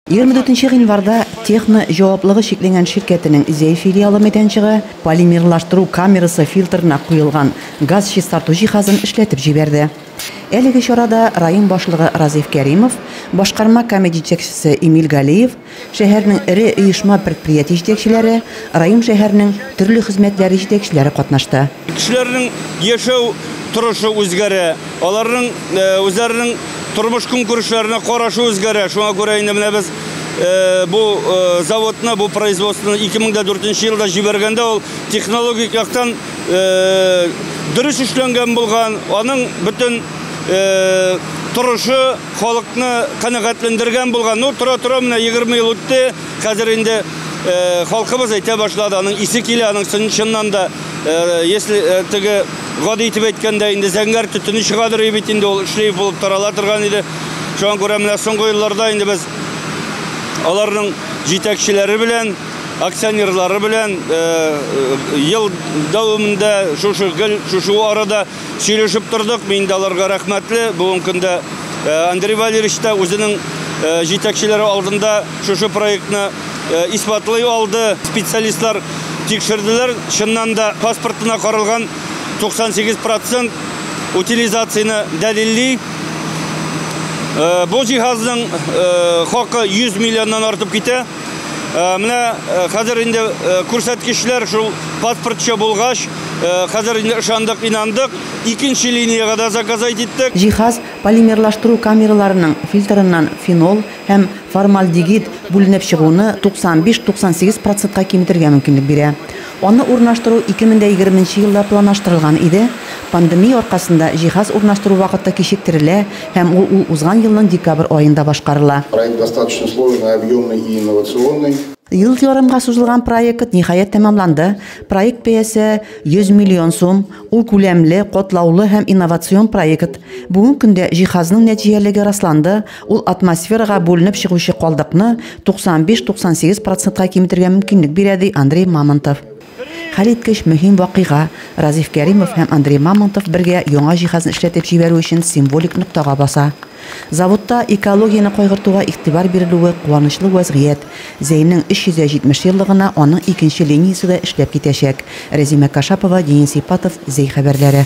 24 январда техно жауаплығы шекленген ширкетінің Зей филиалы мәйданчығы полимерлаштыру камерасы фильтрына құйылған газ шестарту жиһазын эшләтеп җибәрде. Әлеге чарада район башлыгы Разиф Кәримов, башкарма комитет җитәкчесе Эмиль Галиев, шәһәрнең ире оешма предприятие җитәкчеләре, район шәһәрнең төрле хезмәтләре җитәкчеләре катнашты. Кешеләрнең яшәү торышы үзгәрә, аларның үзләренең тормыш көнкүрешләренә карашы үзгәрә. Шуңа күрә инде менә без бу заводны, бу производствоны 2004 елда җибәргәндә ул технологик яктан дөрес эшләнгән булган, аның бөтен торышы халыкны канәгатьләндергән булган. Ну, тора менә 20 ел үтте, хәзер инде халкыбыз әйтә башлады, аның исе килә, аның чыннан да, если теге гади итеп әйткәндә инде зәңгәр төтене чыгадыр бит, инде ул эшләй булып тарала торган иде. Шуңа күрә менә соңгы елларда инде без аларның җитәкчеләре белән, акционерлары белән ел дәвамында шушы арада сөйләшеп тордык. Мин дә аларга рәхмәтле. Бүгенге көндә Андрей Валерьевич та үзенең җитәкчеләре алдында шушы проектны исбатлый алды. Специалистлар тикшерделәр. Чыннан да паспортына каралган 98% утилизацияны дәлилли. Бу җиһазның хакы 100 миллионнан артып китә. Менә хәзер инде күрсәткечләр шул паспортча булгач, хәзер инде ышандык, инандык. Икенче линияга да заказ иттек. Җиһаз полимерлаштыру камераларының фильтрыннан фенол һәм формальдегид бүленеп чыгуны 95-98%-ка киметергә мөмкинлек бирә. Аны урнаштыру 2020 елда планлаштырылган иде. Пандемия аркасында җиһаз урнаштыру вакыты кичектерелә һәм ул узган елның декабрь аенда башкарыла. Проект достаточно сложный, объемный и инновационный. Ел ярымга сузылган проект ниһаять тәмамланды. Проект бәясе 100 миллион сум. Ул күләмле, катлаулы һәм инновацион проект. Бүгенге көндә җиһазның нәтиҗәлеге расланды. Ул атмосферага бүленеп чыгучы калдыкны 95-98%-ка киметергә мөмкинлек бирә, ди Андрей Мамонтов. Хәлиткеч мөһим вакыйга. Разиф Кәримов һәм Андрей Мамонтов бергә яңа җиһазны эшләтеп җибәрү өчен символик ноктага баса. Заводта экологияны кайгыртуга игътибар бирелүе куанычлы вазгыять. Зәйнең 370 еллыгына аның икенче линиясе дә эшләп китәчәк. Резима Кашапова, Денис Ипатов, Зәй хәбәрләре.